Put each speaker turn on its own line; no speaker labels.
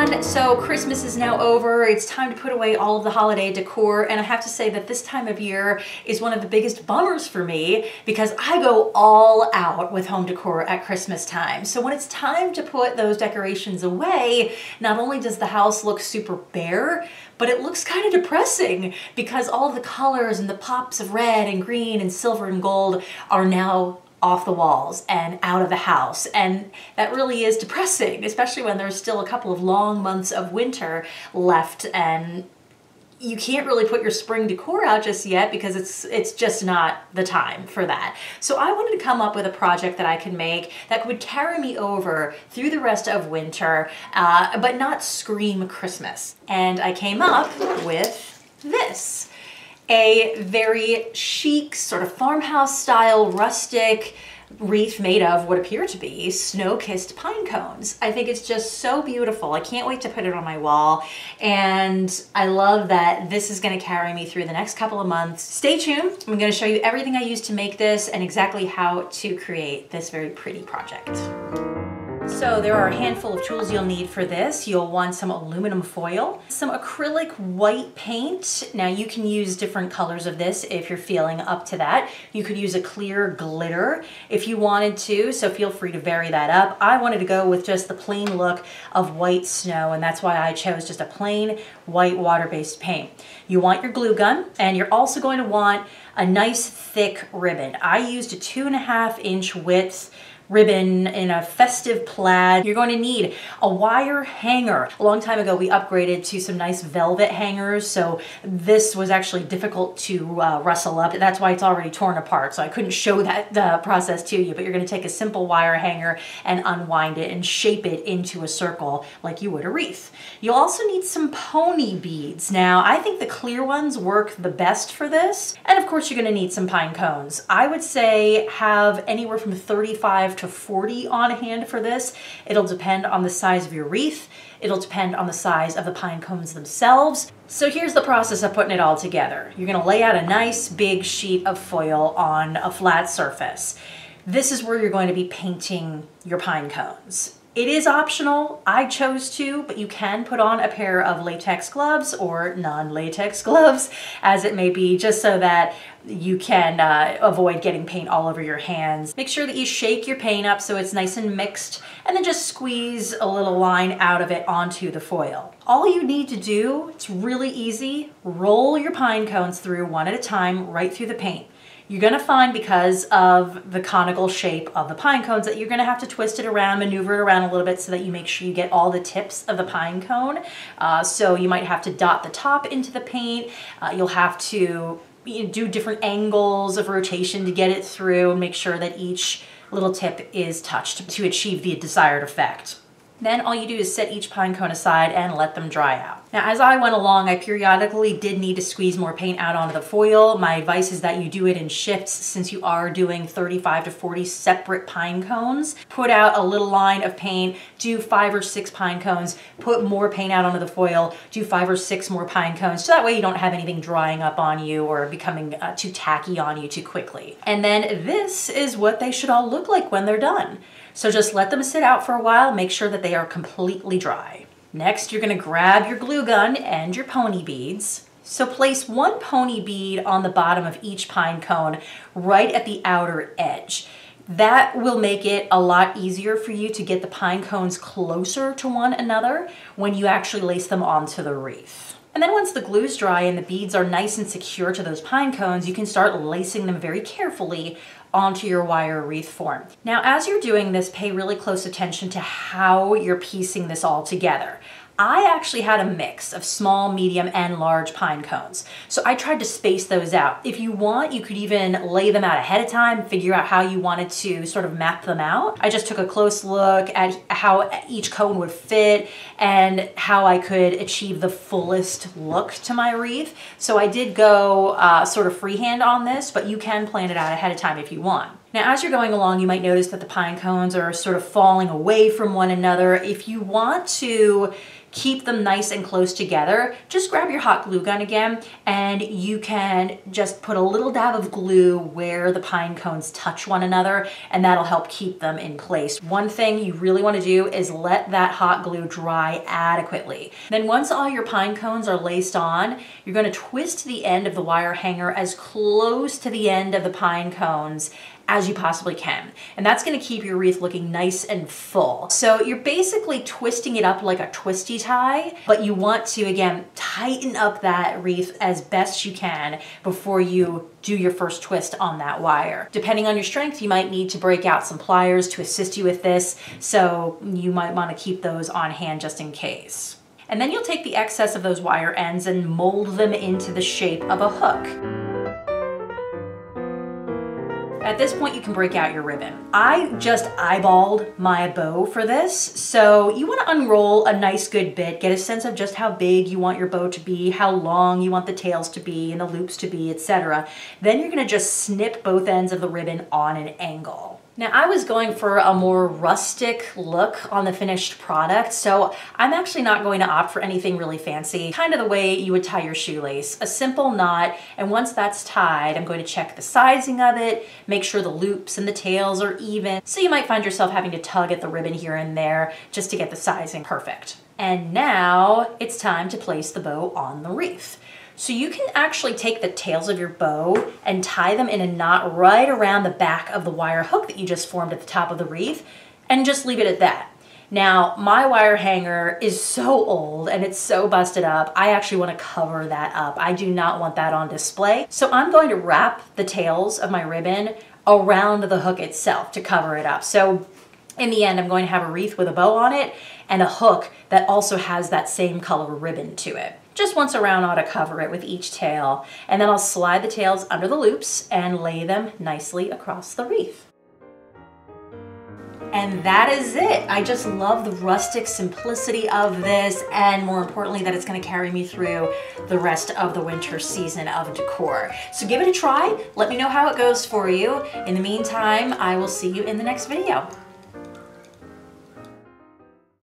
everyone. So Christmas is now over. It's time to put away all of the holiday decor, and I have to say that this time of year is one of the biggest bummers for me because I go all out with home decor at Christmas time. So when it's time to put those decorations away, not only does the house look super bare, but it looks kind of depressing because all of the colors and the pops of red and green and silver and gold are now off the walls and out of the house, and that really is depressing, especially when there's still a couple of long months of winter left and you can't really put your spring decor out just yet because it's just not the time for that. So I wanted to come up with a project that I could make that would carry me over through the rest of winter, but not scream Christmas. And I came up with this. A very chic, sort of farmhouse style, rustic wreath made of what appear to be snow-kissed pine cones. I think it's just so beautiful. I can't wait to put it on my wall, and I love that this is going to carry me through the next couple of months. Stay tuned. I'm going to show you everything I used to make this and exactly how to create this very pretty project. So there are a handful of tools you'll need for this. You'll want some aluminum foil, some acrylic white paint. Now you can use different colors of this if you're feeling up to that. You could use a clear glitter if you wanted to, so feel free to vary that up. I wanted to go with just the plain look of white snow, and that's why I chose just a plain white water-based paint. You want your glue gun, and you're also going to want a nice thick ribbon. I used a 2.5-inch width ribbon in a festive plaid. You're going to need a wire hanger. A long time ago, we upgraded to some nice velvet hangers, so this was actually difficult to rustle up. That's why it's already torn apart, so I couldn't show the process to you, but you're going to take a simple wire hanger and unwind it and shape it into a circle like you would a wreath. You'll also need some pony beads. Now, I think the clear ones work the best for this, and of course, you're going to need some pine cones. I would say have anywhere from 35 to 40 on hand for this. It'll depend on the size of your wreath. It'll depend on the size of the pine cones themselves. So here's the process of putting it all together. You're going to lay out a nice big sheet of foil on a flat surface. This is where you're going to be painting your pine cones. It is optional. I chose to, but you can put on a pair of latex gloves or non-latex gloves, as it may be, just so that you can avoid getting paint all over your hands. Make sure that you shake your paint up so it's nice and mixed, and then just squeeze a little line out of it onto the foil. All you need to do, it's really easy, roll your pine cones through one at a time right through the paint. You're going to find, because of the conical shape of the pine cones, that you're going to have to twist it around, maneuver it around a little bit so that you make sure you get all the tips of the pine cone. So you might have to dot the top into the paint. You'll have to do different angles of rotation to get it through and make sure that each little tip is touched to achieve the desired effect. Then all you do is set each pine cone aside and let them dry out. Now, as I went along, I periodically did need to squeeze more paint out onto the foil. My advice is that you do it in shifts since you are doing 35 to 40 separate pine cones. Put out a little line of paint, do 5 or 6 pine cones, put more paint out onto the foil, do 5 or 6 more pine cones, so that way you don't have anything drying up on you or becoming too tacky on you too quickly. And then this is what they should all look like when they're done. So just let them sit out for a while, make sure that they are completely dry. Next, you're going to grab your glue gun and your pony beads. So place one pony bead on the bottom of each pine cone right at the outer edge. That will make it a lot easier for you to get the pine cones closer to one another when you actually lace them onto the wreath. And then once the glue's dry and the beads are nice and secure to those pine cones, you can start lacing them very carefully onto your wire wreath form. Now, as you're doing this, pay really close attention to how you're piecing this all together. I actually had a mix of small, medium, and large pine cones. So I tried to space those out. If you want, you could even lay them out ahead of time, figure out how you wanted to sort of map them out. I just took a close look at how each cone would fit and how I could achieve the fullest look to my wreath. So I did go sort of freehand on this, but you can plan it out ahead of time if you want. Now, as you're going along, you might notice that the pine cones are sort of falling away from one another. If you want to keep them nice and close together, just grab your hot glue gun again, and you can just put a little dab of glue where the pine cones touch one another, and that'll help keep them in place. One thing you really want to do is let that hot glue dry adequately. Then once all your pine cones are laced on, you're going to twist the end of the wire hanger as close to the end of the pine cones as you possibly can. And that's gonna keep your wreath looking nice and full. So you're basically twisting it up like a twisty tie, but you want to, again, tighten up that wreath as best you can before you do your first twist on that wire. Depending on your strength, you might need to break out some pliers to assist you with this, so you might wanna keep those on hand just in case. And then you'll take the excess of those wire ends and mold them into the shape of a hook. At this point, you can break out your ribbon. I just eyeballed my bow for this, so you want to unroll a nice good bit, get a sense of just how big you want your bow to be, how long you want the tails to be and the loops to be, etc. Then you're going to just snip both ends of the ribbon on an angle. Now, I was going for a more rustic look on the finished product, so I'm actually not going to opt for anything really fancy, kind of the way you would tie your shoelace. A simple knot, and once that's tied, I'm going to check the sizing of it, make sure the loops and the tails are even, so you might find yourself having to tug at the ribbon here and there just to get the sizing perfect. And now it's time to place the bow on the wreath. So you can actually take the tails of your bow and tie them in a knot right around the back of the wire hook that you just formed at the top of the wreath, and just leave it at that. Now, my wire hanger is so old and it's so busted up, I actually want to cover that up. I do not want that on display. So I'm going to wrap the tails of my ribbon around the hook itself to cover it up. So in the end, I'm going to have a wreath with a bow on it and a hook that also has that same color ribbon to it. Just once around ought to cover it with each tail, and then I'll slide the tails under the loops and lay them nicely across the wreath. And that is it. I just love the rustic simplicity of this, and more importantly that it's going to carry me through the rest of the winter season of decor. So give it a try. Let me know how it goes for you. In the meantime, I will see you in the next video.